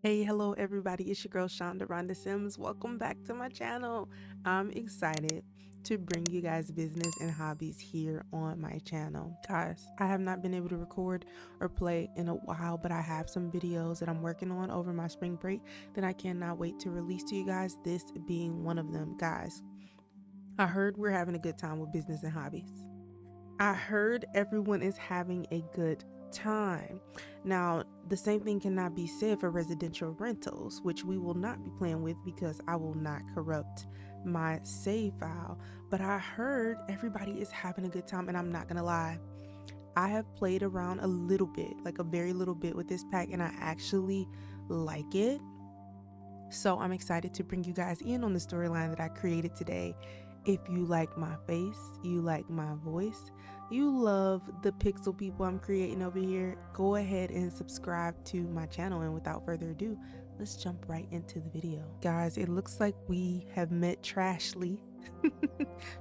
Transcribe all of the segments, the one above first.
Hey, hello everybody, it's your girl chandarondasims. Welcome back to my channel. I'm excited to bring you guys business and hobbies here on my channel. Guys, I have not been able to record or play in a while, but I have some videos that I'm working on over my spring break that I cannot wait to release to you guys, this being one of them. Guys, I heard we're having a good time with business and hobbies. I heard everyone is having a good time. Now, the same thing cannot be said for residential rentals, which we will not be playing with because I will not corrupt my save file. But I heard everybody is having a good time, and I'm not gonna lie. I have played around a little bit, like a very little bit with this pack, and I actually like it. So I'm excited to bring you guys in on the storyline that I created today. If you like my face, you like my voice, you love the pixel people I'm creating over here, go ahead and subscribe to my channel. And without further ado, let's jump right into the video. Guys, it looks like we have met Trashly.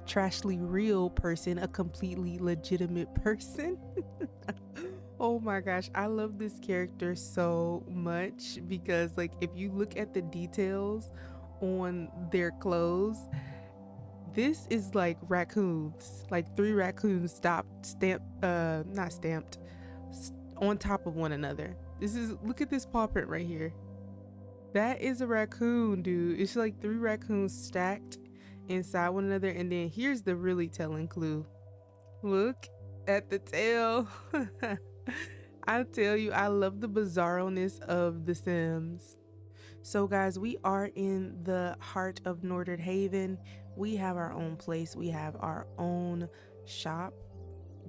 Trashly real person, a completely legitimate person. Oh my gosh, I love this character so much because like if you look at the details on their clothes, this is like raccoons, like 3 raccoons not stamped, on top of one another. Look at this paw print right here. That is a raccoon, dude. It's like 3 raccoons stacked inside one another. And then here's the really telling clue. Look at the tail. I tell you, I love the bizarroness of The Sims. So guys, we are in the heart of Nordhaven. We have our own place. We have our own shop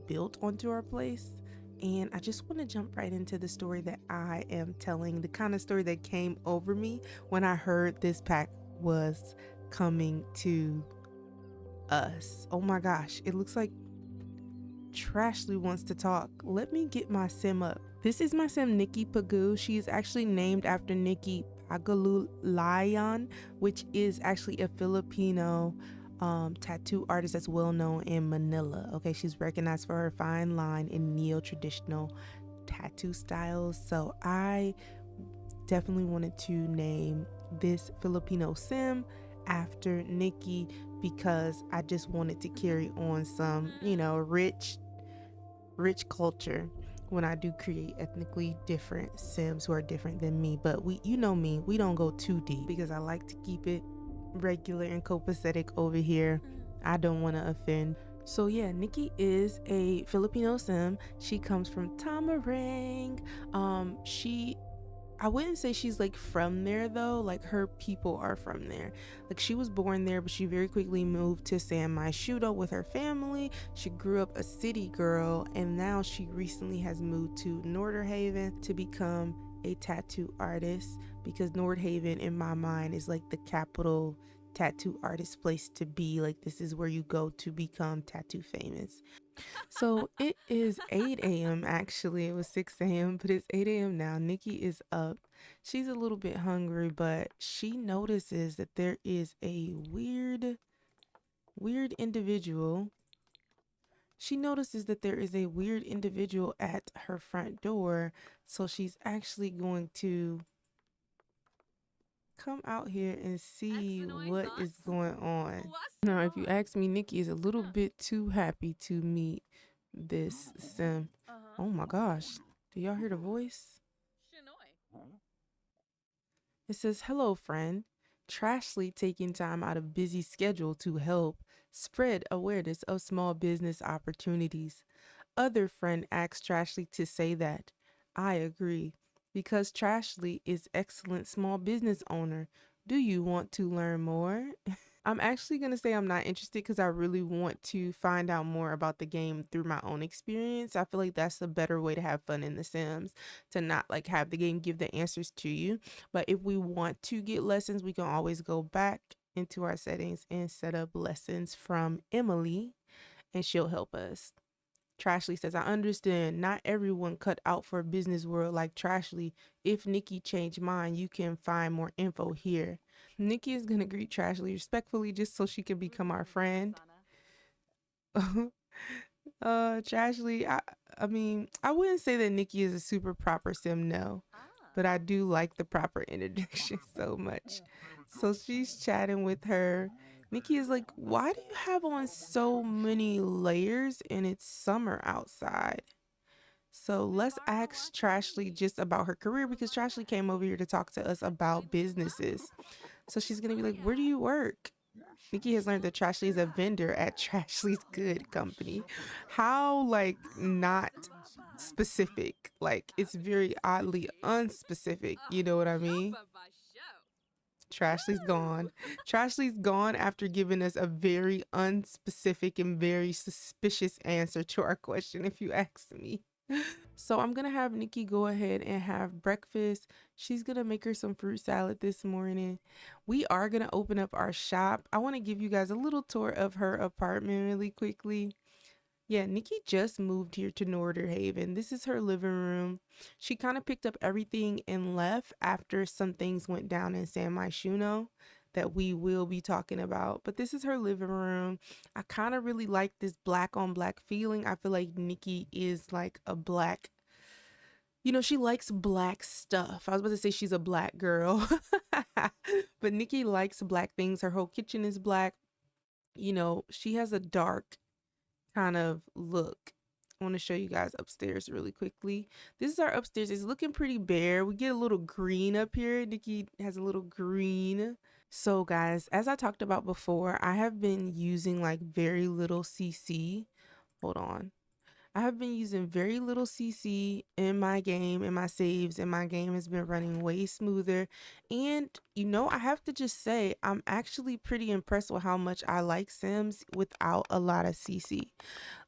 built onto our place. And I just want to jump right into the story that I am telling, the kind of story that came over me when I heard this pack was coming to us. Oh my gosh, it looks like Trashly wants to talk. Let me get my sim up. This is my sim, Nikki Pagu. She is actually named after Nikki Pagu, which is actually a Filipino tattoo artist that's well known in Manila. Okay, she's recognized for her fine line in neo-traditional tattoo styles. So I definitely wanted to name this Filipino sim after Nikki because I just wanted to carry on some, rich culture when I do create ethnically different sims who are different than me. But you know me, we don't go too deep because I like to keep it regular and copacetic over here. I don't want to offend. So yeah, Nikki is a Filipino sim. She comes from Tamarang. I wouldn't say she's like from there though, like her people are from there. Like she was born there, but she very quickly moved to Myshuno with her family. She grew up a city girl, and now she recently has moved to Nordhaven to become a tattoo artist, because Nordhaven in my mind is like the capital tattoo artist place to be. Like this is where you go to become tattoo famous. So it is 8 a.m. actually. It was 6 a.m., but it's 8 a.m. now. Nikki is up. She's a little bit hungry, but she notices that there is a weird individual. She notices that there is a weird individual at her front door. So she's actually going to come out here and see what is going on. Now, if you ask me, Nikki is a little bit too happy to meet this sim. Oh my gosh. Do y'all hear the voice? It says, "Hello, friend. Trashly taking time out of busy schedule to help spread awareness of small business opportunities." Other friend asks Trashly to say that. I agree, because Trashly is excellent small business owner. Do you want to learn more? I'm actually going to say I'm not interested because I really want to find out more about the game through my own experience. I feel like that's a better way to have fun in The Sims, to not like have the game give the answers to you. But if we want to get lessons, we can always go back into our settings and set up lessons from Emily, and she'll help us. Trashly says, "I understand not everyone cut out for a business world like Trashly. If Nikki changed mine, you can find more info here." Nikki is going to greet Trashly respectfully just so she can become our friend. Trashly, I mean, I wouldn't say that Nikki is a super proper sim, no. but I do like the proper introduction so much. So she's chatting with her. Nikki is like, why do you have on so many layers and it's summer outside? So let's ask Trashley just about her career, because Trashley came over here to talk to us about businesses. So she's going to be like, where do you work? Nikki has learned that Trashley is a vendor at Trashley's Good Company. How, like, not specific? Like, it's very oddly unspecific. You know what I mean? Trashley's gone. Trashley's gone after giving us a very unspecific and very suspicious answer to our question, if you ask me. So I'm gonna have Nikki go ahead and have breakfast. She's gonna make her some fruit salad this morning. We are gonna open up our shop. I want to give you guys a little tour of her apartment really quickly. Yeah, Nikki just moved here to Nordhaven. This is her living room. She kind of picked up everything and left after some things went down in Myshuno that we will be talking about. But this is her living room. I kind of really like this black on black feeling. I feel like Nikki is like a black, you know, she likes black stuff. I was about to say she's a black girl, but Nikki likes black things. Her whole kitchen is black. You know, she has a dark kind of look. I want to show you guys upstairs really quickly. This is our upstairs. It's looking pretty bare. We get a little green up here. Nikki has a little green. So guys, as I talked about before, I have been using like very little CC. Hold on. I have been using very little CC in my game, in my saves, and my game has been running way smoother. And, you know, I have to just say, I'm actually pretty impressed with how much I like Sims without a lot of CC.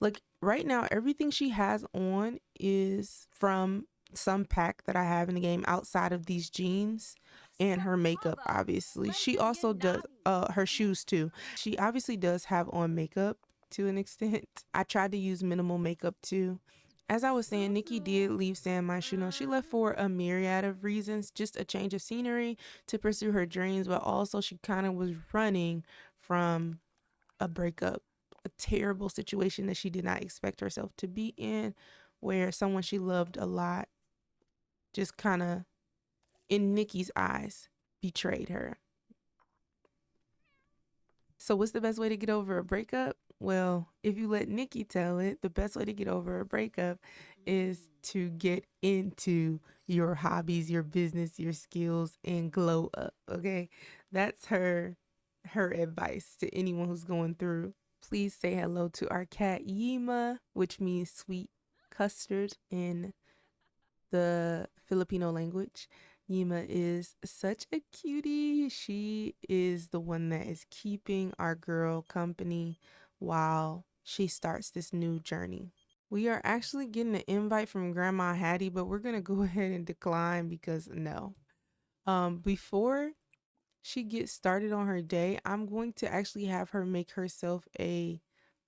Like, right now, everything she has on is from some pack that I have in the game outside of these jeans and her makeup, obviously. She also does her shoes, too. She obviously does have on makeup to an extent. I tried to use minimal makeup too. As I was saying, Nikki did leave Myshuno. She left for a myriad of reasons, just a change of scenery to pursue her dreams, but also she kind of was running from a breakup, a terrible situation that she did not expect herself to be in, where someone she loved a lot just kind of, in Nikki's eyes, betrayed her. So what's the best way to get over a breakup? Well, if you let Nikki tell it, the best way to get over a breakup is to get into your hobbies, your business, your skills, and glow up, okay? That's her advice to anyone who's going through. Please say hello to our cat Yima, which means sweet custard in the Filipino language. Yima is such a cutie. She is the one that is keeping our girl company while she starts this new journey. We are actually getting an invite from Grandma Hattie, but we're going to go ahead and decline because no. Before she gets started on her day, I'm going to actually have her make herself a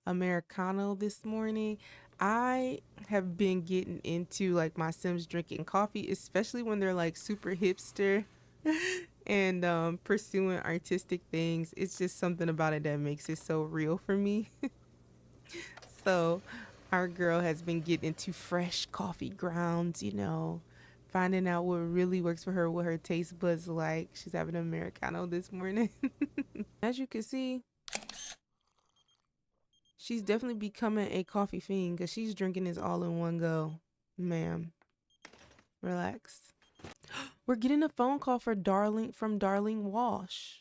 Americano this morning. I have been getting into like my Sims drinking coffee, especially when they're like super hipster and pursuing artistic things. It's just something about it that makes it so real for me. So our girl has been getting into fresh coffee grounds, you know, finding out what really works for her, what her taste buds like. She's having an Americano this morning. As you can see, she's definitely becoming a coffee fiend because she's drinking this all in one go. Ma'am, relax. We're getting a phone call from Darling Walsh.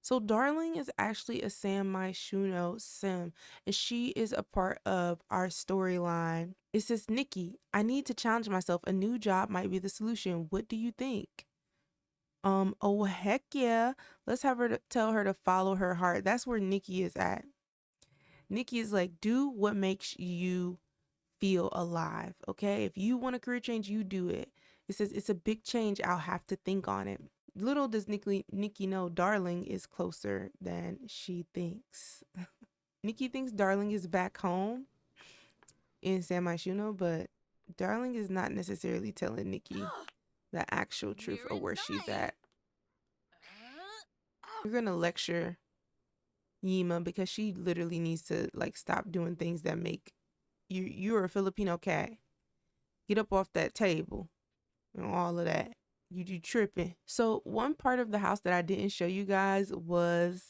So Darling is actually a Myshuno sim, and she is a part of our storyline. It says, Nikki, I need to challenge myself. A new job might be the solution. What do you think? Oh heck yeah. Let's have her tell her to follow her heart. That's where Nikki is at. Nikki is like, do what makes you feel alive, okay? If you want a career change, you do it. It says it's a big change. I'll have to think on it. Little does Nikki know Darling is closer than she thinks. Nikki thinks Darling is back home in Myshuno, but Darling is not necessarily telling Nikki the actual truth of where she's at. We're gonna lecture Yima because she literally needs to like stop doing things that make you're a Filipino cat. Get up off that table and all of that. You tripping. So one part of the house that I didn't show you guys was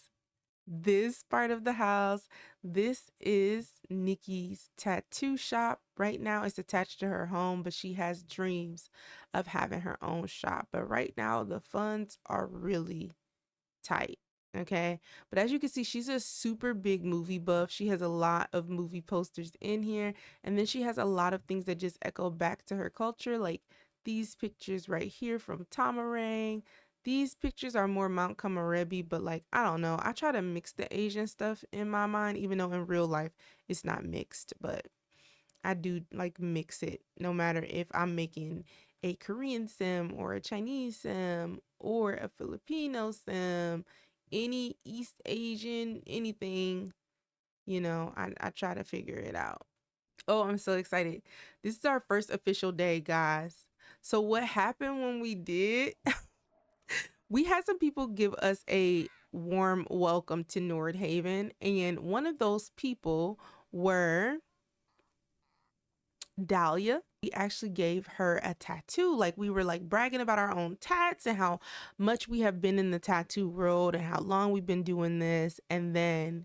this part of the house. This is Nikki's tattoo shop. Right now it's attached to her home, but she has dreams of having her own shop. But right now the funds are really tight. Okay. But as you can see, she's a super big movie buff. She has a lot of movie posters in here. And then she has a lot of things that just echo back to her culture, like these pictures right here from Tamarang. These pictures are more Mount Kamarebi, but like, I don't know. I try to mix the Asian stuff in my mind, even though in real life it's not mixed, but I do like mix it no matter if I'm making a Korean sim or a Chinese sim or a Filipino sim, any East Asian, anything, you know, I try to figure it out. Oh, I'm so excited. This is our first official day, guys. So what happened when we did, we had some people give us a warm welcome to Nordhaven, and one of those people were Dahlia. We actually gave her a tattoo. Like, we were like bragging about our own tats and how much we have been in the tattoo world and how long we've been doing this. And then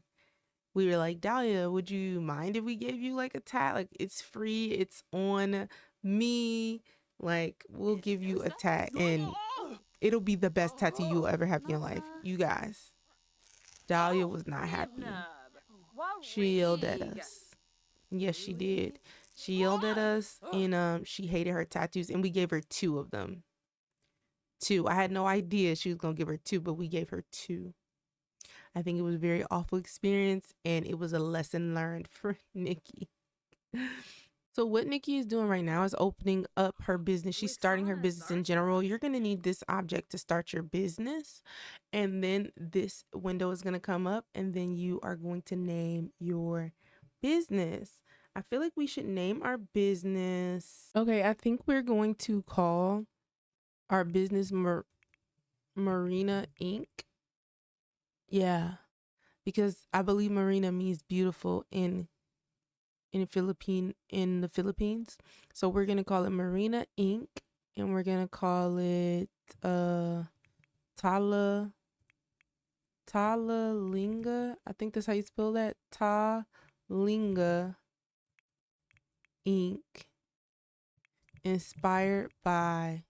we were like, Dahlia, would you mind if we gave you like a tat? Like, it's free, it's on me. Like, we'll give you a tat and it'll be the best tattoo you'll ever have in your life. You guys, Dahlia was not happy. She yelled at us. Yes, she did. She yelled at us and she hated her tattoos, and we gave her 2 of them. 2. I had no idea she was gonna give her 2, but we gave her 2. I think it was a very awful experience, and it was a lesson learned for Nikki. So what Nikki is doing right now is opening up her business. She's starting her business in general. You're going to need this object to start your business. And then this window is going to come up, and then you are going to name your business. I feel like we should name our business. Okay, I think we're going to call our business Marina Inc. Yeah, because I believe Marina means beautiful in the Philippines. So we're gonna call it Marina Inc. and we're gonna call it Talalinga. I think that's how you spell that. Talinga Inc. Inspired by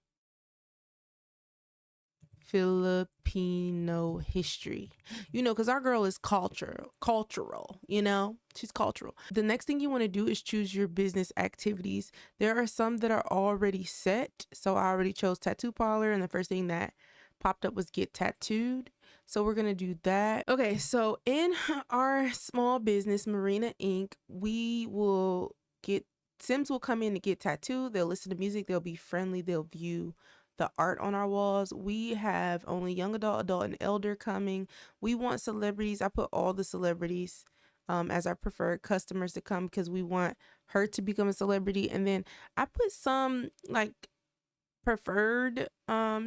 Filipino history, you know, because our girl is cultural, you know, she's cultural. The next thing you want to do is choose your business activities. There are some that are already set. So I already chose tattoo parlor, and the first thing that popped up was get tattooed. So we're gonna do that. Okay, so in our small business Marina Inc., we will get Sims will come in to get tattooed. They'll listen to music, they'll be friendly, they'll view the art on our walls. We have only young adult, and elder coming. We want celebrities. I put all the celebrities as our preferred customers to come because we want her to become a celebrity. And then I put some like preferred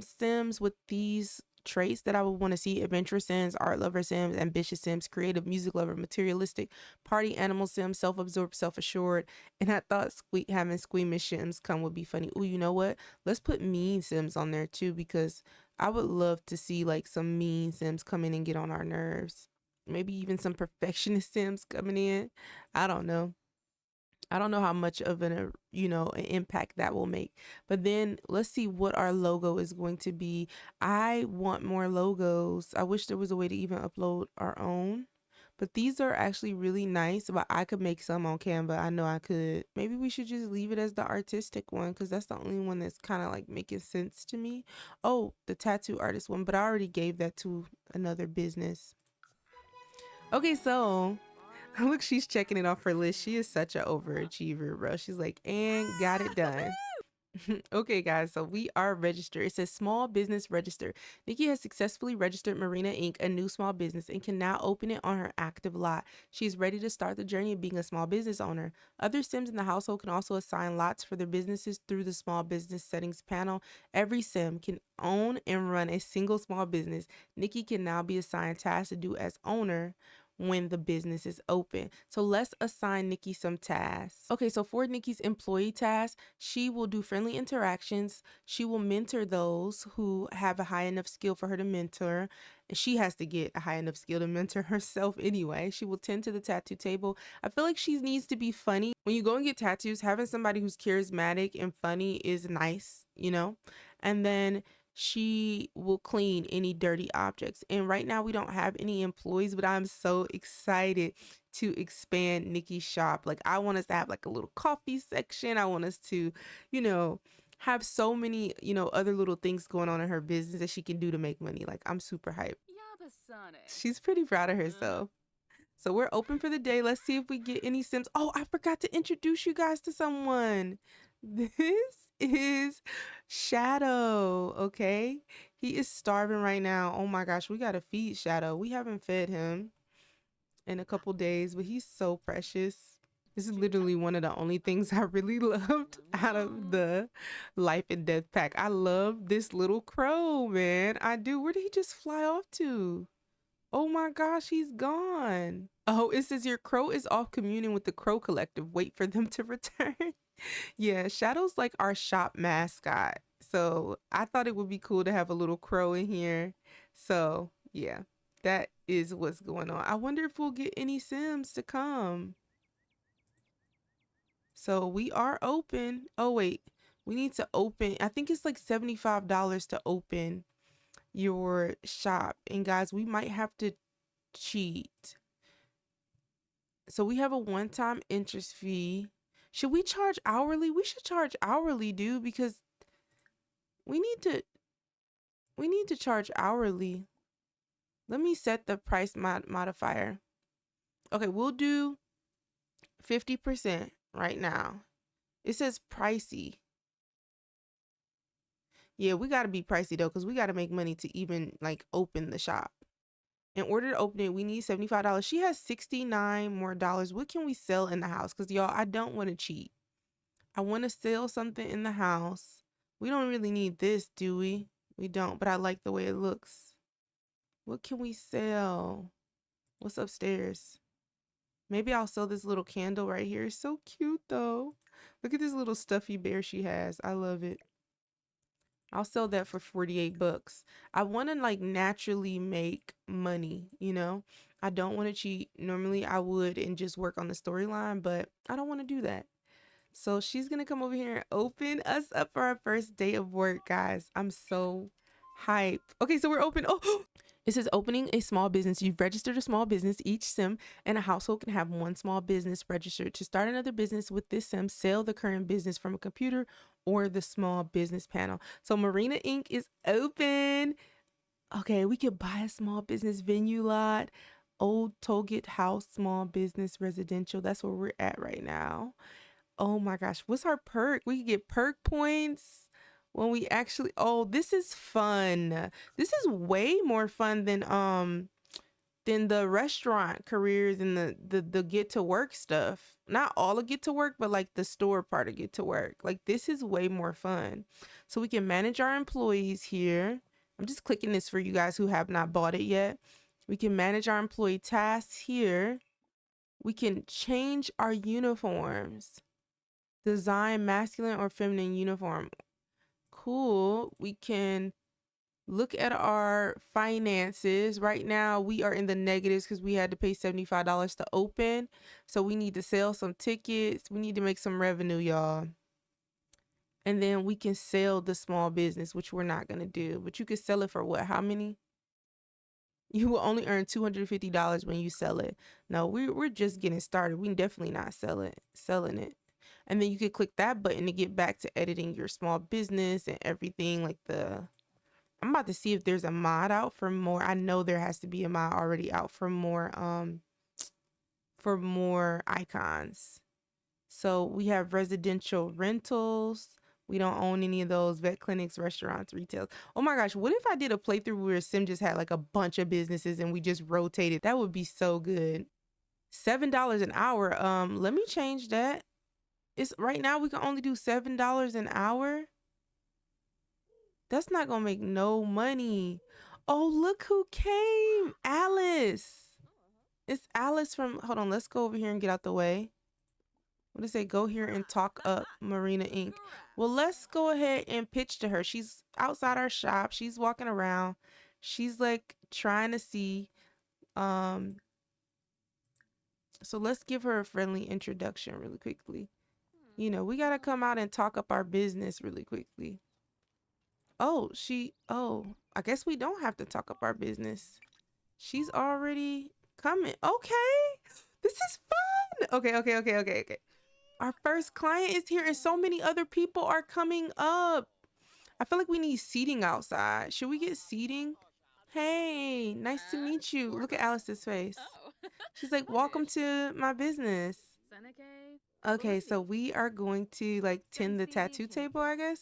sims with these traits that I would want to see: adventurous sims, art lover sims, ambitious sims, creative, music lover, materialistic, party animal sims, self-absorbed, self-assured. And I thought having squeamish sims come would be funny. Oh, you know what, let's put mean sims on there too, because I would love to see like some mean sims come in and get on our nerves. Maybe even some perfectionist sims coming in. I don't know. I don't know how much of an impact that will make. But then let's see what our logo is going to be. I want more logos. I wish there was a way to even upload our own. But these are actually really nice, but I could make some on Canva. I know I could. Maybe we should just leave it as the artistic one, because that's the only one that's kind of like making sense to me. Oh, the tattoo artist one, but I already gave that to another business. Okay, so look, she's checking it off her list. She is such an overachiever, bro. She's like, and got it done. Okay, guys, so we are registered. It says small business register. Nikki has successfully registered Marina Inc., a new small business, and can now open it on her active lot. She's ready to start the journey of being a small business owner. Other Sims in the household can also assign lots for their businesses through the small business settings panel. Every Sim can own and run a single small business. Nikki can now be assigned tasks to do as owner. when the business is open. So let's assign Nikki some tasks. Okay, so for Nikki's employee task, she will do friendly interactions. She will mentor those who have a high enough skill for her to mentor. And she has to get a high enough skill to mentor herself anyway. She will tend to the tattoo table. I feel like she needs to be funny. When you go and get tattoos, having somebody who's charismatic and funny is nice, you know? And then she will clean any dirty objects. And right now we don't have any employees, but I'm so excited to expand Nikki's shop. Like, I want us to have like a little coffee section. I want us to, you know, have so many, you know, other little things going on in her business that she can do to make money. Like, I'm super hyped. She's pretty proud of herself. So we're open for the day. Let's see if we get any Sims. Oh, I forgot to introduce you guys to someone. This is Shadow, okay? He is starving right now. Oh my gosh, we gotta feed Shadow. We haven't fed him in a couple days, but he's so precious. This is literally one of the only things I really loved out of the life and death pack. I love this little crow, man. I do. Where did he just fly off to? Oh my gosh, he's gone. Oh, it says your crow is off communing with the Crow Collective. Wait for them to return. Yeah, Shadow's like our shop mascot. So I thought it would be cool to have a little crow in here. So yeah, that is what's going on. I wonder if we'll get any Sims to come. So we are open. Oh wait, we need to open. I think it's like $75 to open your shop. And guys, we might have to cheat. So we have a one-time interest fee. Should we charge hourly? We should charge hourly, dude, because we need to charge hourly. Let me set the price modifier. Okay, we'll do 50% right now. It says pricey. Yeah, we got to be pricey though, because we got to make money to even like open the shop. In order to open it, we need $75. She has $69 more. What can we sell in the house? Because y'all, I don't want to cheat. I want to sell something in the house. We don't really need this, do we? We don't, but I like the way it looks. What can we sell? What's upstairs? Maybe I'll sell this little candle right here. It's so cute though. Look at this little stuffy bear she has. I love it. I'll sell that for 48 bucks. I want to like naturally make money, you know? I don't want to cheat. Normally I would and just work on the storyline, but I don't want to do that. So she's going to come over here and open us up for our first day of work, guys. I'm so hyped. Okay, so we're open. Oh, it says opening a small business. You've registered a small business. Each sim and a household can have one small business registered. To start another business with this sim, sell the current business from a computer or the small business panel. So Marina Inc. is open. Okay, we could buy a small business venue lot. Old Tollgate House, small business residential. That's where we're at right now. Oh my gosh, what's our perk? We can get perk points when we actually, oh, this is fun. This is way more fun than the restaurant careers and the get to work stuff. Not all of get to work, but like the store part of get to work. Like this is way more fun. So we can manage our employees here. I'm just clicking this for you guys who have not bought it yet. We can manage our employee tasks here. We can change our uniforms. Design masculine or feminine uniform. Cool. We can look at our finances. Right now we are in the negatives because we had to pay $75 to open. So we need to sell some tickets. We need to make some revenue, y'all. And then we can sell the small business, which we're not going to do. But you could sell it for what? How many? You will only earn $250 when you sell it. No, we're just getting started. We can definitely not selling it. And then you could click that button to get back to editing your small business and everything like I'm about to see if there's a mod out for more. I know there has to be a mod already out for more icons. So we have residential rentals. We don't own any of those. Vet clinics, restaurants, retail. Oh my gosh, what if I did a playthrough where Sim just had like a bunch of businesses and we just rotated? That would be so good. $7 an hour. Let me change that. It's right now we can only do $7 an hour. That's not gonna make no money. Oh, look who came. Alice. It's Alice from, hold on, let's go over here and get out the way. What does it say? Go here and talk up Marina Inc. Well, let's go ahead and pitch to her. She's outside our shop. She's walking around. She's like trying to see. So let's give her a friendly introduction really quickly. You know, we got to come out and talk up our business really quickly. Oh, I guess we don't have to talk up our business. She's already coming. Okay. This is fun. Okay. Our first client is here and so many other people are coming up. I feel like we need seating outside. Should we get seating? Hey, nice to meet you. Look at Alice's face. She's like, welcome to my business. Okay, so we are going to like tend the tattoo table, I guess.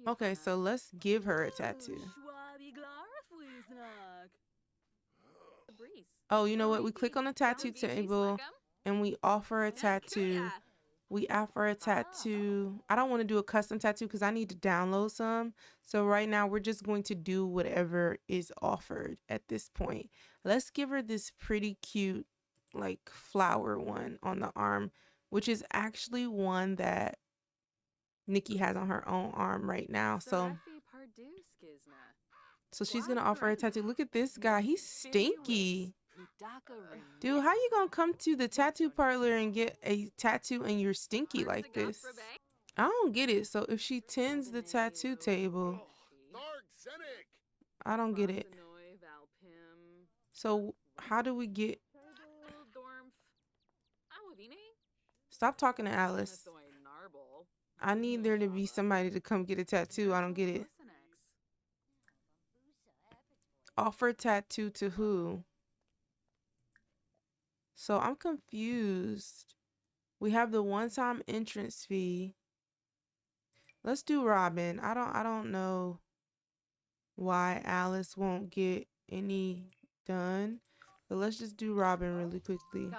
Okay, so let's give her a tattoo. Oh, you know what? We click on the tattoo table and we offer a tattoo. We offer a tattoo. I don't want to do a custom tattoo because I need to download some. So right now we're just going to do whatever is offered at this point. Let's give her this pretty cute like flower one on the arm, which is actually one that Nikki has on her own arm right now. So she's gonna offer a tattoo. Look at this guy. He's stinky. Dude, how you gonna come to the tattoo parlor and get a tattoo and you're stinky like this? I don't get it. So if she tends the tattoo table, I don't get it. So how do we get... Stop talking to Alice. I need there to be somebody to come get a tattoo. I don't get it. Offer tattoo to who? So I'm confused. We have the one-time entrance fee. Let's do Robin. I don't know why Alice won't get any done. But let's just do Robin really quickly.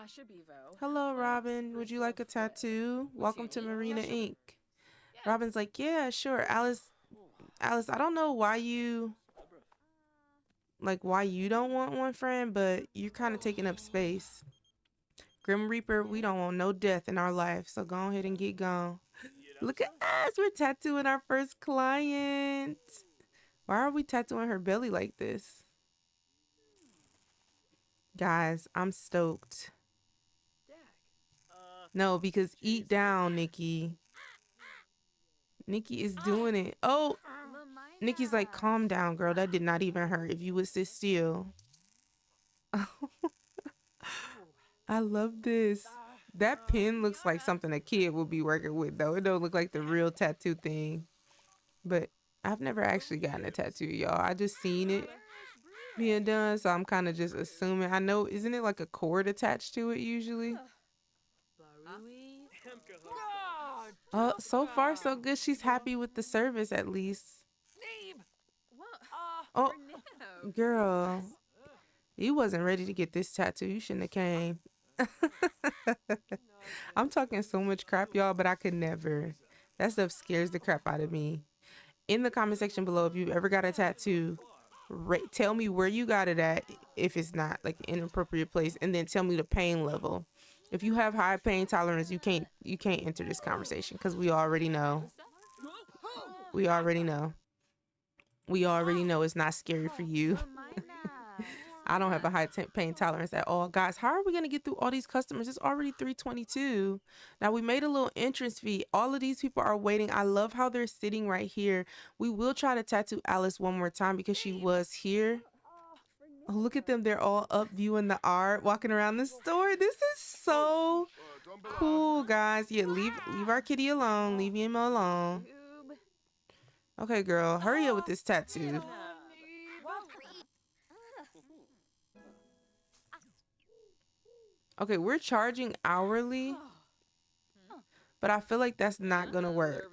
Hello, Robin. Would you like a tattoo? Welcome to Marina Inc. Robin's like, yeah, sure. Alice, I don't know why you don't want one, friend, but you're kind of taking up space. Grim Reaper, we don't want no death in our life, so go ahead and get gone. Look at us, we're tattooing our first client. Why are we tattooing her belly like this? Guys, I'm stoked. No, because eat down, Nikki. Nikki is doing it. Oh, Nikki's like, calm down, girl. That did not even hurt if you would sit still. I love this. That pen looks like something a kid would be working with, though. It don't look like the real tattoo thing. But I've never actually gotten a tattoo, y'all. I just seen it being done, so I'm kind of just assuming. I know, isn't it like a cord attached to it usually? Oh, so far so good. She's happy with the service at least. Oh, girl, you wasn't ready to get this tattoo. You shouldn't have came. I'm talking so much crap, y'all, but I could never. That stuff scares the crap out of me. In the comment section below, if you've ever got a tattoo, tell me where you got it at, if it's not like an inappropriate place, and then tell me the pain level. If you have high pain tolerance, you can't enter this conversation because we already know. We already know it's not scary for you. I don't have a high pain tolerance at all. Guys, how are we going to get through all these customers? It's already 3:22. Now, we made a little entrance fee. All of these people are waiting. I love how they're sitting right here. We will try to tattoo Alice one more time because she was here. Oh, look at them. They're all up viewing the art, walking around the store. This is so cool, guys. Yeah, leave our kitty alone. Leave him alone. Okay, girl, hurry up with this tattoo. Okay, we're charging hourly, but I feel like that's not gonna work.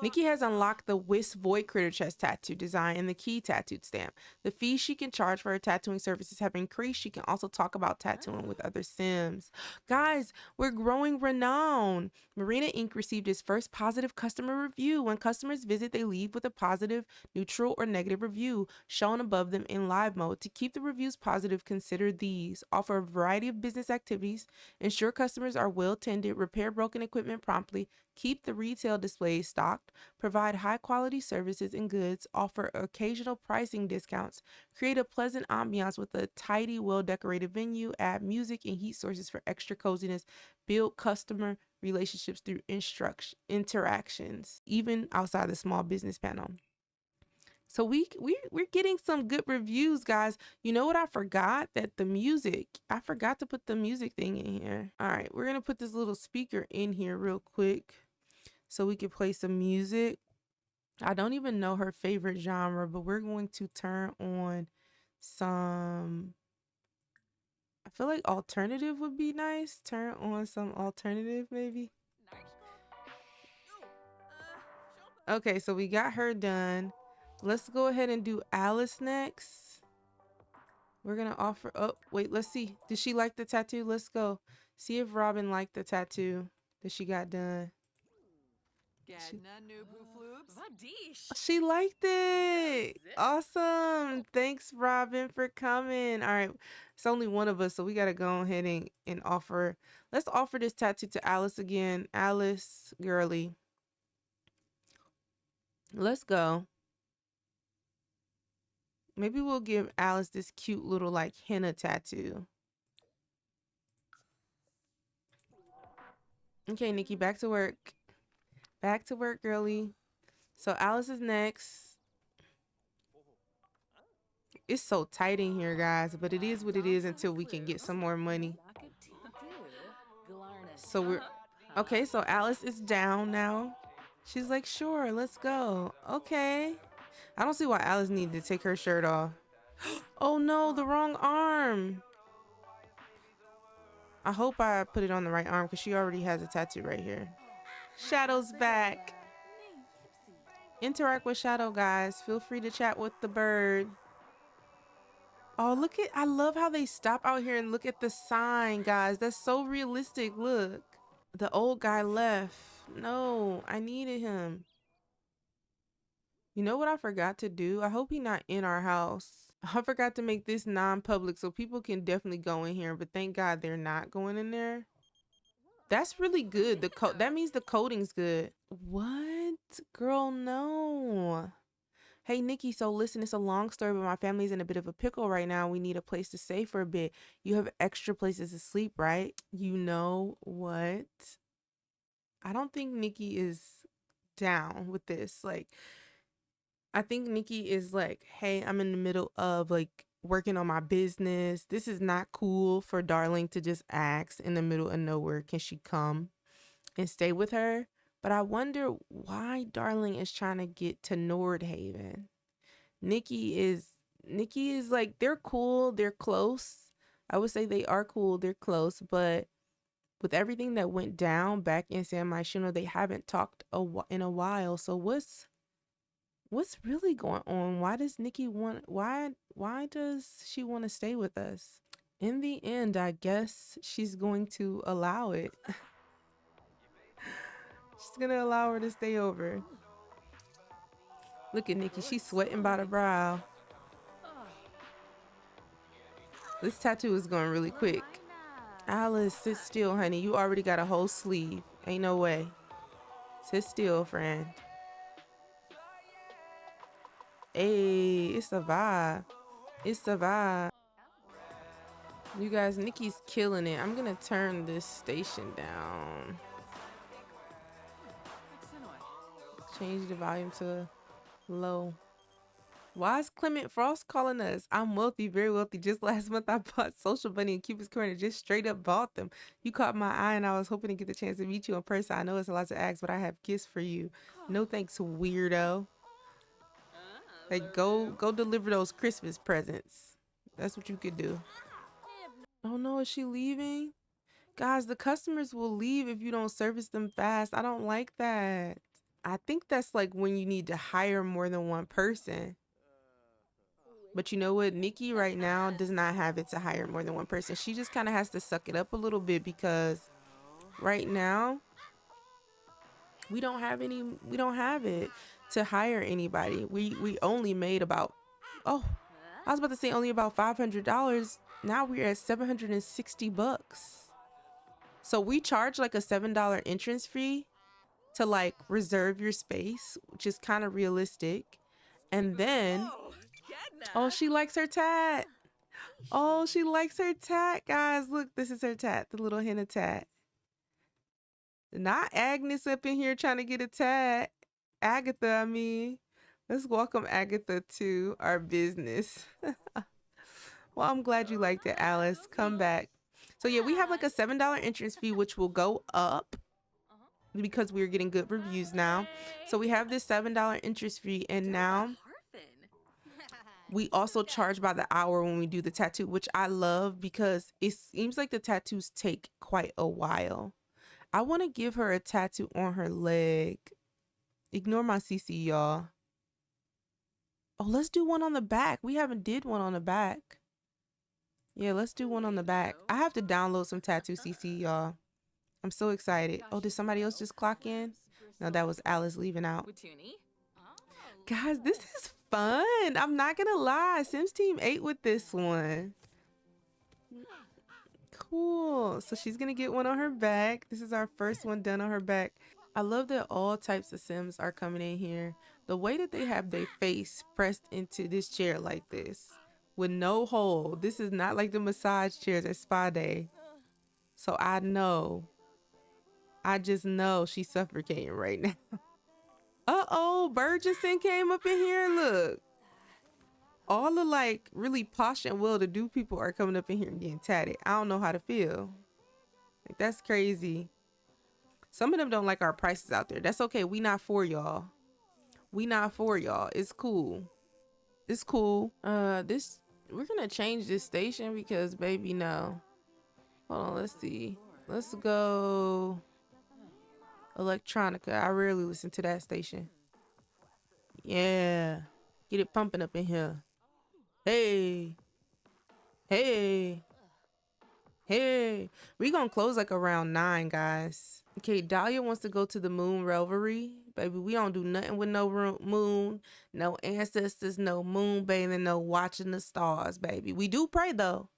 Nikki has unlocked the Wisp Void Critter chest tattoo design and the key tattooed stamp. The fees she can charge for her tattooing services have increased. She can also talk about tattooing with other Sims. Guys, we're growing renown. Marina Inc. received its first positive customer review. When customers visit, they leave with a positive, neutral, or negative review shown above them in live mode. To keep the reviews positive, consider these. Offer a variety of business activities. Ensure customers are well tended. Repair broken equipment promptly. Keep the retail displays stocked, provide high-quality services and goods, offer occasional pricing discounts, create a pleasant ambiance with a tidy, well-decorated venue, add music and heat sources for extra coziness, build customer relationships through interactions, even outside the small business panel. So we're getting some good reviews, guys. You know what I forgot? That the music, I forgot to put the music thing in here. All right, we're gonna put this little speaker in here real quick so we can play some music. I don't even know her favorite genre, but we're going to turn on some, I feel like alternative would be nice. Turn on some alternative maybe. Okay, so we got her done. Let's go ahead and do Alice next. We're gonna offer, oh wait, let's see. Did she like the tattoo? Let's go see if Robin liked the tattoo that she got done. She liked it. Awesome. Thanks, Robin, for coming. All right, it's only one of us, so we gotta go ahead and offer. Let's offer this tattoo to Alice again. Alice, girly. Let's go. Maybe we'll give Alice this cute little like henna tattoo. Okay, Nikki, back to work. Back to work, girly. So Alice is next. It's so tight in here, guys, but it is what it is until we can get some more money. So we're okay. So Alice is down now. She's like, sure, let's go. Okay. I don't see why Alice needed to take her shirt off. Oh no, the wrong arm. I hope I put it on the right arm because she already has a tattoo right here. Shadow's back. Interact with Shadow, guys. Feel free to chat with the bird. Oh, look at, I love how they stop out here and look at the sign, guys. That's so realistic. Look, the old guy left. No, I needed him. You know what I forgot to do? I hope he's not in our house. I forgot to make this non-public so people can definitely go in here, but thank God they're not going in there. That's really good. The code, that means the coding's good. What? Girl, no. Hey, Nikki, so listen, it's a long story, but my family's in a bit of a pickle right now. We need a place to stay for a bit. You have extra places to sleep, right? You know what? I don't think Nikki is down with this. Like, I think Nikki is like, hey, I'm in the middle of like working on my business. This is not cool for Darling to just ask in the middle of nowhere, can she come and stay with her? But I wonder why Darling is trying to get to Nordhaven. Nikki is like, they're cool, they're close. I would say they are cool, they're close, but with everything that went down back in San Myshuno, they haven't talked in a while. So what's really going on? Why does Nikki want, why does she want to stay with us? In the end, I guess she's going to allow it. She's gonna allow her to stay over. Look at Nikki, she's sweating by the brow. This tattoo is going really quick. Alice, sit still, honey. You already got a whole sleeve. Ain't no way. Sit still, friend. Hey, it's a vibe. It's a vibe. You guys, Nikki's killing it. I'm gonna turn this station down. Change the volume to low. Why is Clement Frost calling us? I'm wealthy, very wealthy. Just last month I bought Social Bunny and Cupid's Corner. Just straight up bought them. You caught my eye and I was hoping to get the chance to meet you in person. I know it's a lot to ask, but I have gifts for you. No thanks, weirdo. Like, go deliver those Christmas presents. That's what you could do. Oh no, is she leaving? Guys, the customers will leave if you don't service them fast. I don't like that. I think that's like when you need to hire more than one person. But you know what? Nikki right now does not have it to hire more than one person. She just kind of has to suck it up a little bit because right now we don't have it to hire anybody. We only made about, oh, I was about to say only about $500. Now we're at $760. So we charge like a $7 entrance fee to like reserve your space, which is kind of realistic. And then, oh, she likes her tat. Oh, she likes her tat, guys. Look, this is her tat, the little henna tat. Not Agnes up in here trying to get a tat. Agatha, I mean. Let's welcome Agatha to our business. Well, I'm glad you liked it, Alice. Come back. So yeah, we have like a $7 entrance fee, which will go up because we're getting good reviews now. So we have this $7 interest fee, and now we also charge by the hour when we do the tattoo, which I love because it seems like the tattoos take quite a while. I want to give her a tattoo on her leg. Ignore my CC, y'all. Oh, let's do one on the back. We haven't did one on the back. Yeah, let's do one on the back. I have to download some tattoo CC, y'all. I'm so excited. Oh, did somebody else just clock in? No, that was Alice leaving out. Guys, this is fun. I'm not gonna lie. Sims Team 8 with this one. Cool. So she's gonna get one on her back. This is our first one done on her back. I love that all types of Sims are coming in here. The way that they have their face pressed into this chair like this with no hole. This is not like the massage chairs at Spa Day. So I just know she's suffocating right now. Uh-oh, Burgesson came up in here. Look. All the like really posh and well-to-do people are coming up in here and getting tatted. I don't know how to feel. Like, that's crazy. Some of them don't like our prices out there. That's okay. We not for y'all. We not for y'all. It's cool. It's cool. We're gonna change this station because baby, no. Hold on, let's see. Let's go Electronica. I rarely listen to that station. Yeah. Get it pumping up in here. Hey. Hey. Hey. We gonna close like around 9, guys. Okay, Dahlia wants to go to the moon revelry. Baby, we don't do nothing with no moon, no ancestors, no moon bathing, no watching the stars, baby. We do pray though.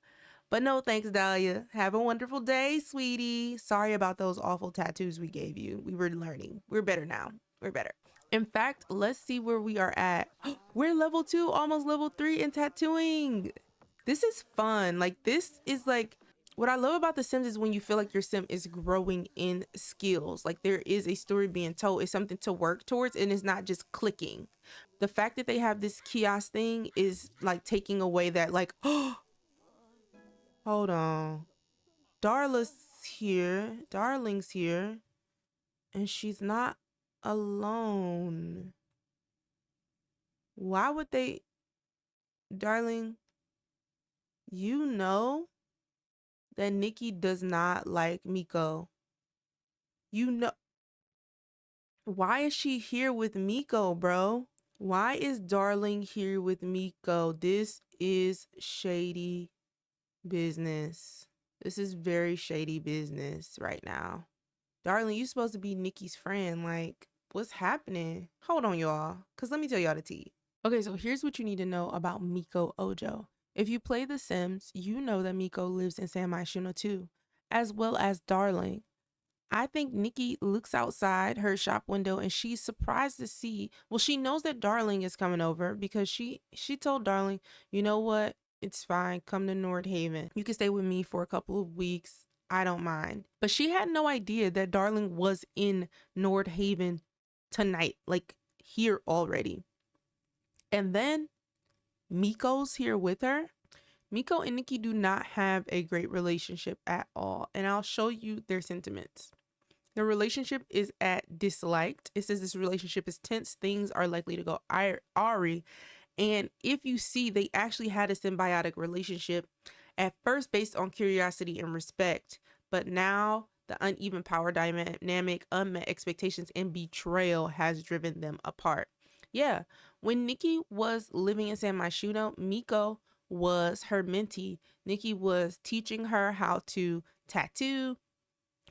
But no thanks, Dahlia. Have a wonderful day, sweetie. Sorry about those awful tattoos we gave you. We were learning. We're better now. We're better. In fact, let's see where we are at. We're level 2, almost level 3 in tattooing. This is fun. Like, this is like, what I love about The Sims is when you feel like your sim is growing in skills. Like, there is a story being told. It's something to work towards, and it's not just clicking. The fact that they have this kiosk thing is like taking away that, like, oh, hold on. Darla's here. Darling's here. And she's not alone. Why would they? Darling, you know that Nikki does not like Miko. You know. Why is she here with Miko, bro? Why is Darling here with Miko? This is shady business. This is very shady business right now. Darling, you supposed to be Nikki's friend. Like, what's happening? Hold on, y'all, because let me tell y'all the tea. Okay, so here's what you need to know about Miko Ojo. If you play The Sims, you know that Miko lives in San Myshuno too, as well as Darling. I think Nikki looks outside her shop window and she's surprised to see, well, she knows that Darling is coming over because she told Darling, you know what? It's fine. Come to Nordhaven. You can stay with me for a couple of weeks. I don't mind. But she had no idea that Darling was in Nordhaven tonight, like here already. And then Miko's here with her. Miko and Nikki do not have a great relationship at all. And I'll show you their sentiments. The relationship is at disliked. It says this relationship is tense. Things are likely to go awry. And if you see, they actually had a symbiotic relationship at first based on curiosity and respect. But now The uneven power dynamic, unmet expectations, and betrayal has driven them apart. Yeah, when Nikki was living in Myshuno, Miko was her mentee. Nikki was teaching her how to tattoo,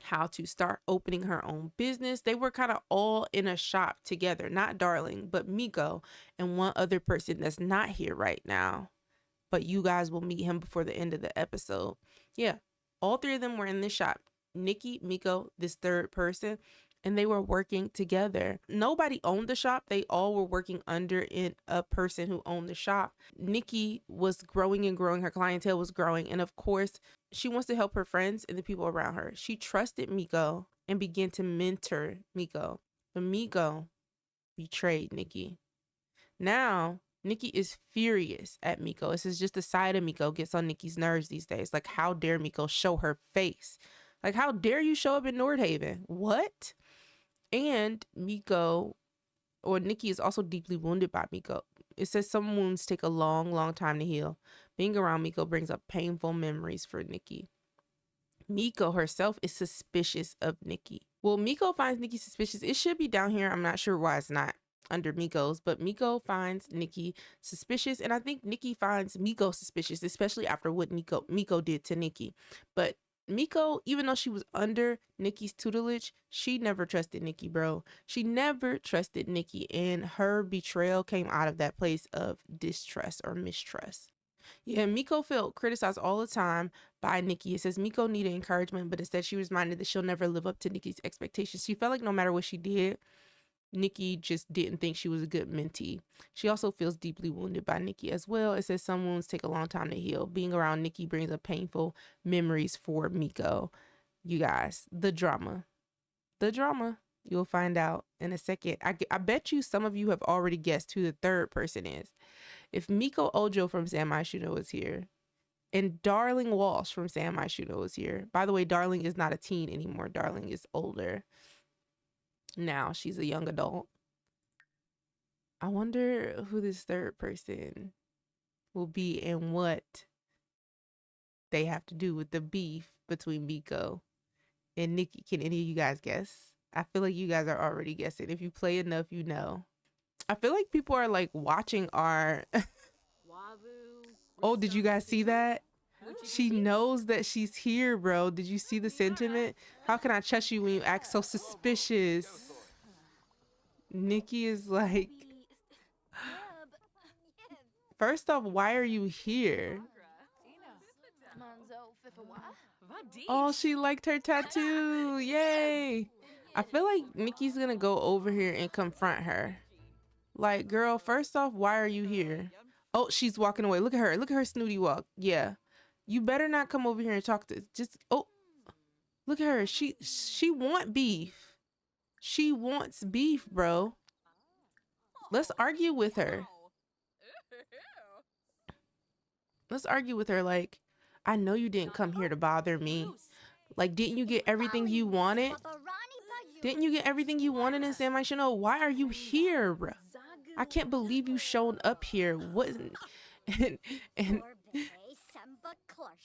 how to start opening her own business. They were kind of all in a shop together, not Darling, but Miko and one other person that's not here right now. But you guys will meet him before the end of the episode. Yeah, all three of them were in this shop. Nikki, Miko, this third person, and they were working together. Nobody owned the shop. They all were working under a person who owned the shop. Nikki was growing and growing. Her clientele was growing. And of course, she wants to help her friends and the people around her. She trusted Miko and began to mentor Miko. But Miko betrayed Nikki. Now, Nikki is furious at Miko. This is just the side of Miko gets on Nikki's nerves these days. Like, how dare Miko show her face? Like, how dare you show up in Nordhaven? What? And Miko, or Nikki, is also deeply wounded by Miko. It says some wounds take a long, long time to heal. Being around Miko brings up painful memories for Nikki. Miko herself is suspicious of Nikki. Well, Miko finds Nikki suspicious. It should be down here. I'm not sure why it's not under Miko's, but Miko finds Nikki suspicious, and I think Nikki finds Miko suspicious, especially after what Miko did to Nikki. But Miko, even though she was under Nikki's tutelage, she never trusted Nikki, bro. She never trusted Nikki, and her betrayal came out of that place of distrust or mistrust. Yeah, Miko felt criticized all the time by Nikki. It says Miko needed encouragement, but instead she was reminded that she'll never live up to Nikki's expectations. She felt like no matter what she did, Nikki just didn't think she was a good mentee. She also feels deeply wounded by Nikki as well. It says some wounds take a long time to heal. Being around Nikki brings up painful memories for Miko. You guys, the drama. You'll find out in a second. I bet you some of you have already guessed who the third person is. If Miko Ojo from Myshuno was here, and Darling Walsh from Myshuno was here. By the way, Darling is not a teen anymore. Darling is older. Now she's a young adult. I wonder who this third person will be and what they have to do with the beef between Miko and Nikki. Can any of you guys guess? I feel like you guys are already guessing. If you play enough, you know. I feel like people are like watching our oh, did you guys see that? She knows that she's here, bro. Did you see the sentiment? How can I trust you when you act so suspicious? Nikki is like, first off, why are you here? Oh, she liked her tattoo. Yay. I feel like Nikki's gonna go over here and confront her. Like, girl, first off, why are you here? Oh, she's walking away. Look at her. Look at her snooty walk. Yeah. You better not come over here and talk to just oh, look at her. She want beef. She wants beef, bro. Let's argue with her. Let's argue with her. Like, I know you didn't come here to bother me. Like, didn't you get everything you wanted? Didn't you get everything you wanted in Myshuno? Why are you here, bro? I can't believe you showed up here. What?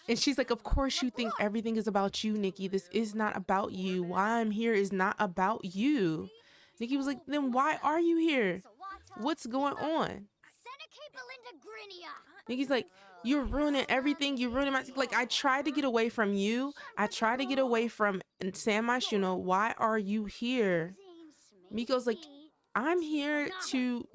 And she's like, of course you think everything is about you, Nikki. This is not about you. Why I'm here is not about you. Nikki was like, then why are you here? What's going on? Nikki's like, you're ruining everything. You're ruining my... Like, I tried to get away from you. I tried to get away from Myshuno. Why are you here? Miko's like, I'm here to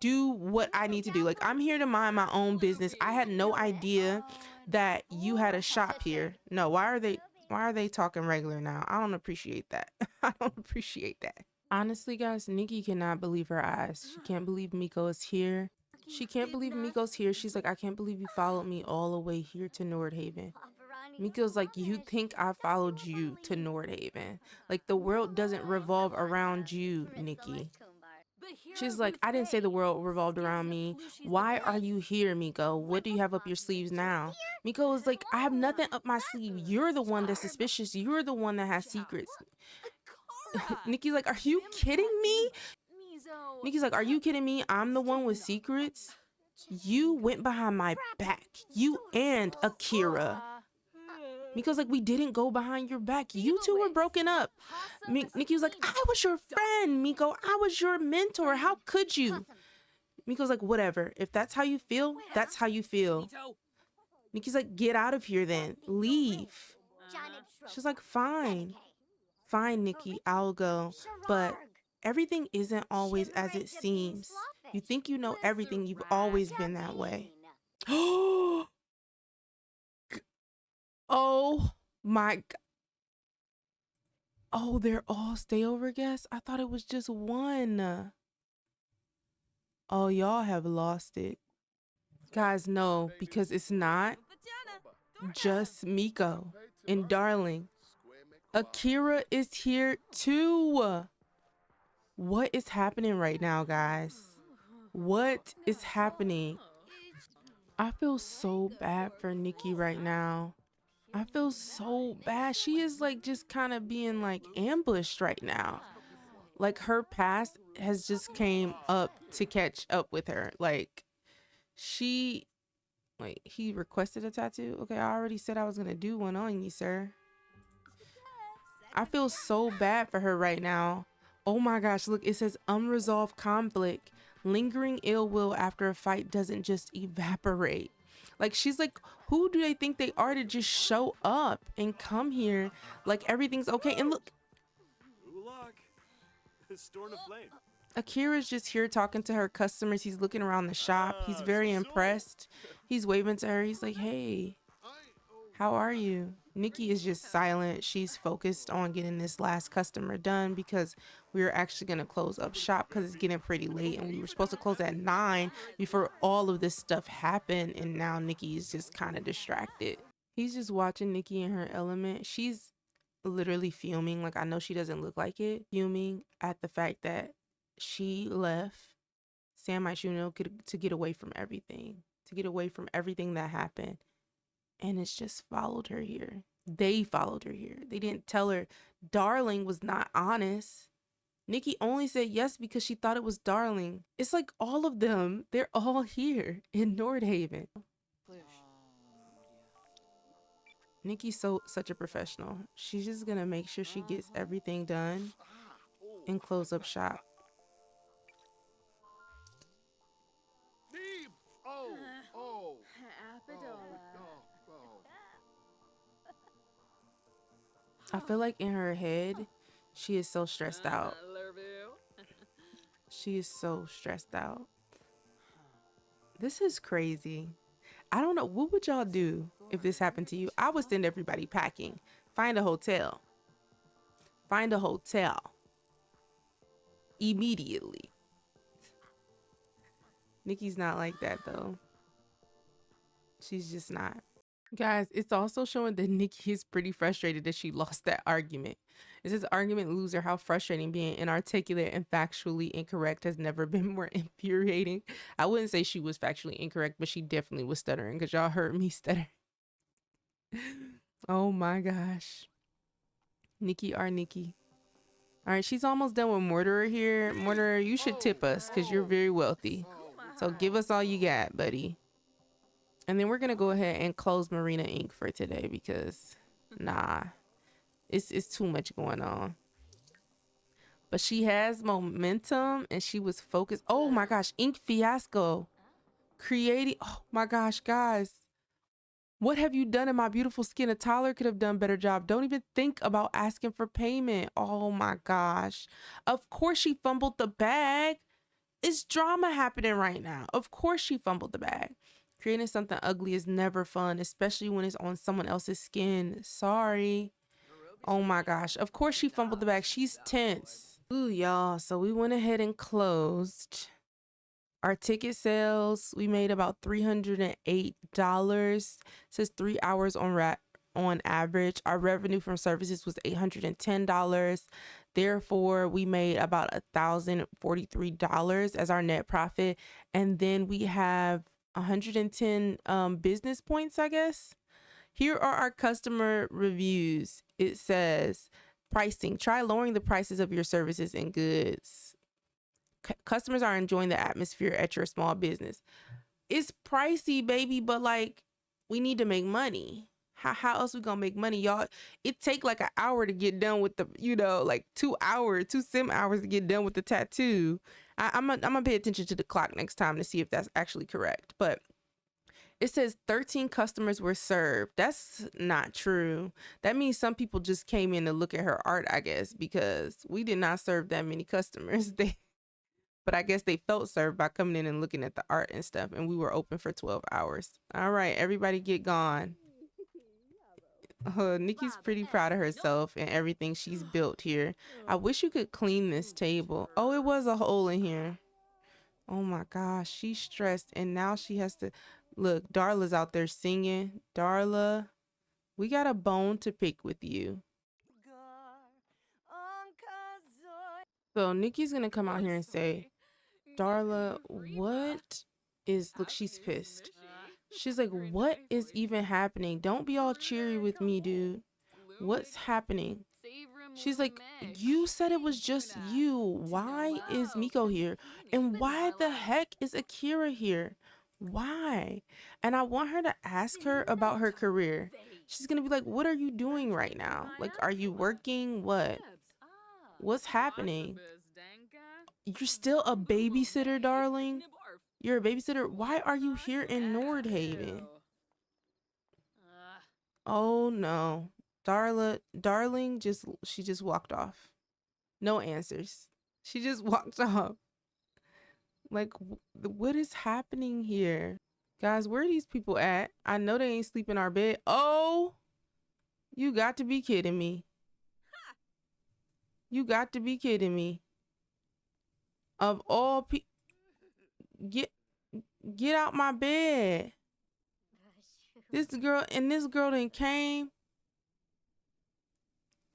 do what I need to do. Like, I'm here to mind my own business. I had no idea that you had a shop here. No, why are they talking regular now? I don't appreciate that. I don't appreciate that. Honestly, guys, Nikki cannot believe her eyes. She can't believe Miko is here. She can't believe Miko's here. She's like, I can't believe you followed me all the way here to Nordhaven. Miko's like, you think I followed you to Nordhaven? Like, the world doesn't revolve around you, Nikki. She's like, I didn't say the world revolved around me. Why are you here, Miko? What do you have up your sleeves now? Miko is like, I have nothing up my sleeve. You're the one that's suspicious. You're the one that has secrets. Nikki's like, are you kidding me? Nikki's like, are you kidding me? I'm the one with secrets. You went behind my back. You and Akira. Miko's like, we didn't go behind your back. You two were broken up. Nikki was like, I was your friend, Miko. I was your mentor. How could you? Miko's like, whatever. If that's how you feel, that's how you feel. Nikki's like, get out of here then. Leave. She's like, fine. Fine, Nikki, I'll go. But everything isn't always as it seems. You think you know everything. You've always been that way. Oh my God. Oh, they're all stayover guests? I thought it was just one. Oh, y'all have lost it. Guys, no, because it's not just Miko and Darling. Akira is here too. What is happening right now, guys? What is happening? I feel so bad for Nikki right now. I feel so bad. She is like just kind of being like ambushed right now. Like her past has just came up to catch up with her. Like he requested a tattoo. Okay, I already said I was gonna do one on you, sir. I feel so bad for her right now. Oh my gosh, look, it says unresolved conflict. Lingering ill will after a fight doesn't just evaporate. Like, she's like, who do they think they are to just show up and come here like everything's okay? And look, Akira's just here talking to her customers. He's looking around the shop. He's very impressed. He's waving to her. He's like, hey, how are you? Nikki is just silent. She's focused on getting this last customer done because we were actually going to close up shop because it's getting pretty late and we were supposed to close at 9 before all of this stuff happened. And now Nikki is just kind of distracted. He's just watching Nikki in her element. She's literally fuming. Like, I know she doesn't look like it. Fuming at the fact that she left Myshuno to get away from everything. To get away from everything that happened. And it's just followed her here. They followed her here. They didn't tell her. Darling was not honest. Nikki only said yes because she thought it was Darling. It's like all of them, they're all here in Nordhaven. Nikki's such a professional. She's just gonna make sure she gets everything done and close up shop. I feel like in her head, she is so stressed out. She is so stressed out. This is crazy. I don't know. What would y'all do if this happened to you? I would send everybody packing. Find a hotel. Find a hotel. Immediately. Nikki's not like that though. She's just not. Guys, it's also showing that Nikki is pretty frustrated that she lost that argument. It says argument loser, how frustrating. Being inarticulate and factually incorrect has never been more infuriating. I wouldn't say she was factually incorrect, but she definitely was stuttering because y'all heard me stutter. Oh my gosh. Nikki our Nikki. All right, she's almost done with Mortarer here. Mortarer, you should tip us because you're very wealthy. So give us all you got, buddy. And then we're going to go ahead and close Marina Inc. for today because, nah, it's too much going on. But she has momentum and she was focused. Oh my gosh, Ink Fiasco. Creating, oh my gosh, guys. What have you done in my beautiful skin? A Tyler could have done a better job. Don't even think about asking for payment. Oh my gosh. Of course she fumbled the bag. It's drama happening right now. Of course she fumbled the bag. Creating something ugly is never fun, especially when it's on someone else's skin. Sorry. Oh my gosh. Of course she fumbled the bag. She's tense. Ooh, y'all. So we went ahead and closed our ticket sales. We made about $308. It says 3 hours on average. Our revenue from services was $810. Therefore, we made about $1,043 as our net profit. And then we have 110 business points, I guess. Here are our customer reviews. It says pricing. Try lowering the prices of your services and goods. Customers are enjoying the atmosphere at your small business. It's pricey, baby, but like we need to make money. How else we gonna make money, y'all? It take like an hour to get done with the, you know, like 2 hours, 2 sim hours to get done with the tattoo. I'm gonna pay attention to the clock next time to see if that's actually correct. But it says 13 customers were served. That's not true. That means some people just came in to look at her art, I guess, because we did not serve that many customers. But I guess they felt served by coming in and looking at the art and stuff, and we were open for 12 hours. All right, everybody get gone. Nikki's pretty proud of herself and everything she's built here. I wish you could clean this table. Oh, it was a hole in here. Oh my gosh, she's stressed, and now she has to look. Darla's out there singing. Darla, we got a bone to pick with you. So Nikki's gonna come out here and say, Darla, what is, look, she's pissed. She's like, what is even happening? Don't be all cheery with me, dude. What's happening? She's like, you said it was just you. Why is Miko here? And why the heck is Akira here? Why? And I want her to ask her about her career. She's gonna be like, what are you doing right now? Like, are you working? What? What's happening? You're still a babysitter, darling? You're a babysitter? Why are you here in Nordhaven? Oh no. Darling, she just walked off. No answers. She just walked off. Like, what is happening here? Guys, where are these people at? I know they ain't sleep in our bed. Oh, you got to be kidding me. You got to be kidding me. Of all people, get out my bed. This girl done came.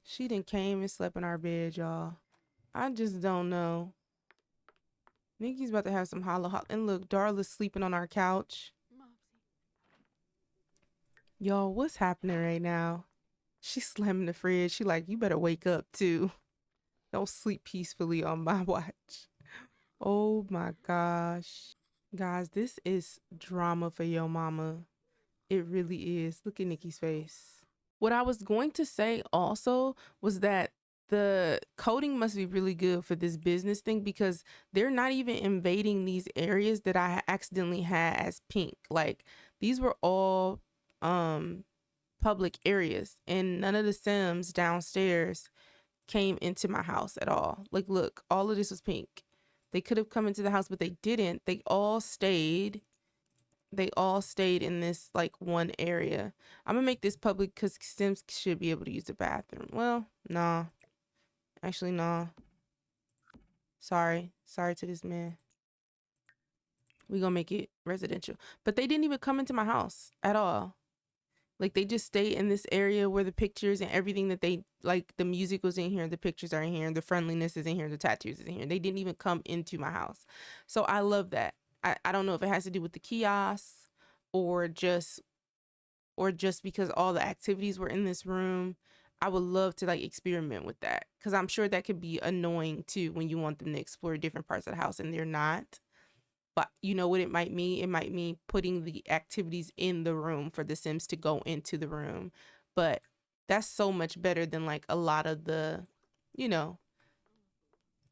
She done came and slept in our bed, y'all. I just don't know. Nikki's about to have some holla. And look, Darla's sleeping on our couch. Y'all, what's happening right now? She's slamming the fridge. She like, you better wake up too. Don't sleep peacefully on my watch. Oh my gosh. Guys, this is drama for your mama. It really is. Look at Nikki's face. What I was going to say also was that the coding must be really good for this business thing, because they're not even invading these areas that I accidentally had as pink. Like, these were all public areas, and none of the Sims downstairs came into my house at all. Like, look, all of this was pink. They could have come into the house, but they didn't. They all stayed in this like one area. I'm gonna make this public because Sims should be able to use the bathroom. Well, nah. Actually, nah. Sorry to this man. We gonna make it residential. But they didn't even come into my house at all. Like, they just stay in this area where the pictures and everything that they like, the music was in here, the pictures are in here, the friendliness is in here, the tattoos is in here. They didn't even come into my house. So I love that. I don't know if it has to do with the kiosks or just because all the activities were in this room. I would love to like experiment with that, because I'm sure that could be annoying too when you want them to explore different parts of the house and they're not. But you know what it might mean? It might mean putting the activities in the room for the Sims to go into the room. But that's so much better than like a lot of the, you know,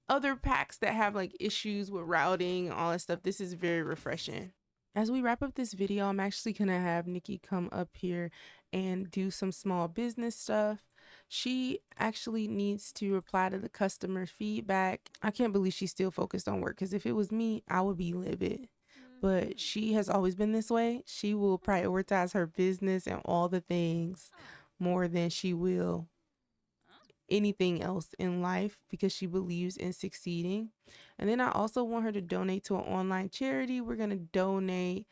other packs that have like issues with routing and all that stuff. This is very refreshing. As we wrap up this video, I'm actually gonna have Nikki come up here and do some small business stuff. She actually needs to reply to the customer feedback. I can't believe she's still focused on work, because if it was me, I would be livid. But she has always been this way. She will prioritize her business and all the things more than she will anything else in life, because she believes in succeeding. And then I also want her to donate to an online charity. We're going to donate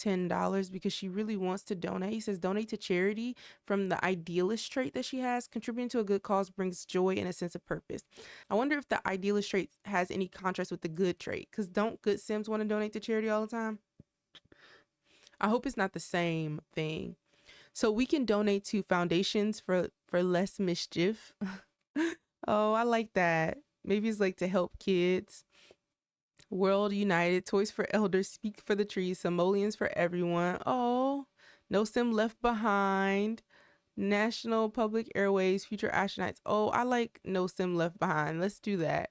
$10 because she really wants to donate. He says donate to charity from the idealist trait that she has. Contributing to a good cause brings joy and a sense of purpose. I wonder if the idealist trait has any contrast with the good trait, because don't good Sims want to donate to charity all the time? I hope it's not the same thing. So we can donate to foundations for less mischief. Oh, I like that. Maybe it's like to help kids. World United, Toys for Elders, Speak for the Trees, Simoleons for Everyone. Oh, No Sim Left Behind, National Public Airways, Future Astronauts. Oh, I like No Sim Left Behind. Let's do that.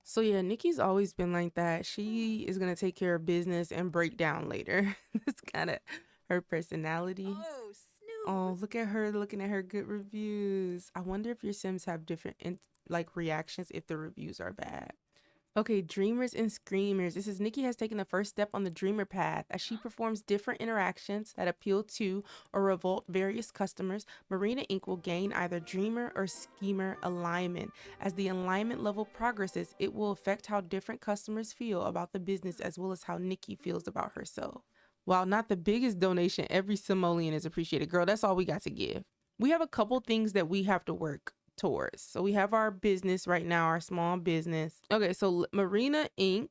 So yeah, Nikki's always been like that. She is gonna take care of business and break down later. That's kind of her personality. Oh, look at her looking at her good reviews. I wonder if your Sims have different like reactions if the reviews are bad. Okay, dreamers and screamers. This is Nikki has taken the first step on the dreamer path as she performs different interactions that appeal to or revolt various customers. Marina Inc. will gain either dreamer or schemer alignment. As the alignment level progresses, it will affect how different customers feel about the business as well as how Nikki feels about herself. While not the biggest donation, every simoleon is appreciated. Girl, that's all we got to give. We have a couple things that we have to work towards. So we have our business right now, our small business. Okay, so Marina Inc.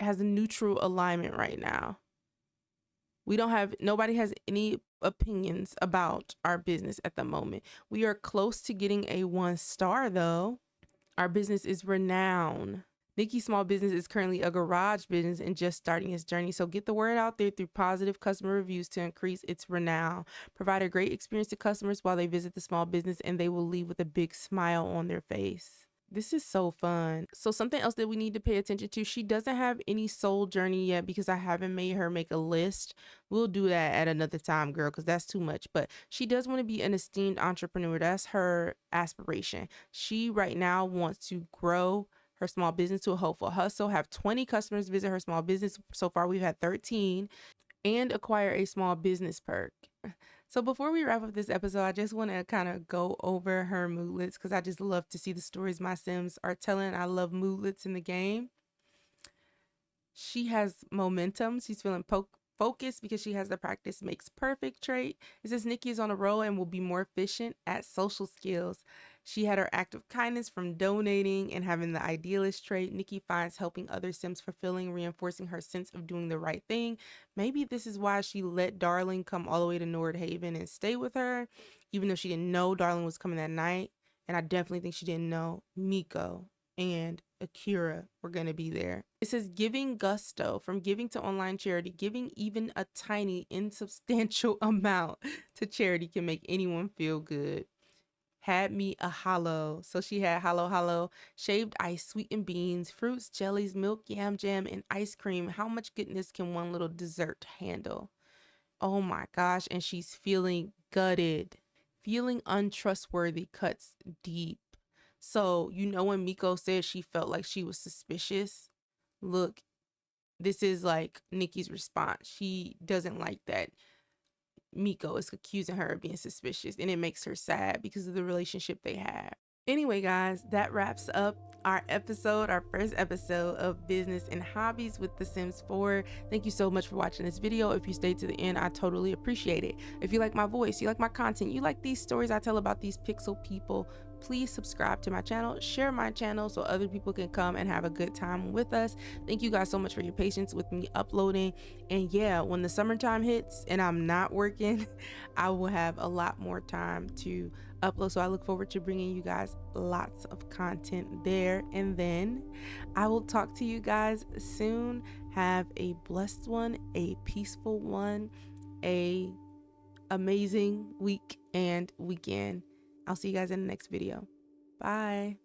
has a neutral alignment right now. Nobody has any opinions about our business at the moment. We are close to getting a 1-star though. Our business is renowned. Nikki's small business is currently a garage business and just starting its journey. So get the word out there through positive customer reviews to increase its renown. Provide a great experience to customers while they visit the small business and they will leave with a big smile on their face. This is so fun. So something else that we need to pay attention to, she doesn't have any soul journey yet because I haven't made her make a list. We'll do that at another time, girl, because that's too much. But she does want to be an esteemed entrepreneur. That's her aspiration. She right now wants to grow her small business to a hopeful hustle, have 20 customers visit her small business. So far, we've had 13, and acquire a small business perk. So before we wrap up this episode, I just want to kind of go over her moodlets because I just love to see the stories my Sims are telling. I love moodlets in the game. She has momentum. She's feeling focused because she has the practice makes perfect trait. It says Nikki is on a roll and will be more efficient at social skills. She had her act of kindness from donating and having the idealist trait. Nikki finds helping other Sims fulfilling, reinforcing her sense of doing the right thing. Maybe this is why she let Darling come all the way to Nordhaven and stay with her, even though she didn't know Darling was coming that night. And I definitely think she didn't know Miko and Akira were going to be there. It says giving gusto, from giving to online charity. Giving even a tiny insubstantial amount to charity can make anyone feel good. Had me a hollow. So she had hollow, shaved ice, sweetened beans, fruits, jellies, milk, yam jam, and ice cream. How much goodness can one little dessert handle? Oh my gosh. And she's feeling gutted. Feeling untrustworthy cuts deep. So, you know, when Miko said she felt like she was suspicious, look, this is like Nikki's response. She doesn't like that Miko is accusing her of being suspicious, and it makes her sad because of the relationship they have. Anyway, guys, that wraps up our first episode of Business and Hobbies with The Sims 4. Thank you so much for watching this video. If you stayed to the end, I totally appreciate it. If you like my voice, you like my content, you like these stories I tell about these pixel people, please subscribe to my channel, share my channel so other people can come and have a good time with us. Thank you guys so much for your patience with me uploading. And yeah, when the summertime hits and I'm not working, I will have a lot more time to upload. So I look forward to bringing you guys lots of content there. And then I will talk to you guys soon. Have a blessed one, a peaceful one, a amazing week and weekend. I'll see you guys in the next video. Bye.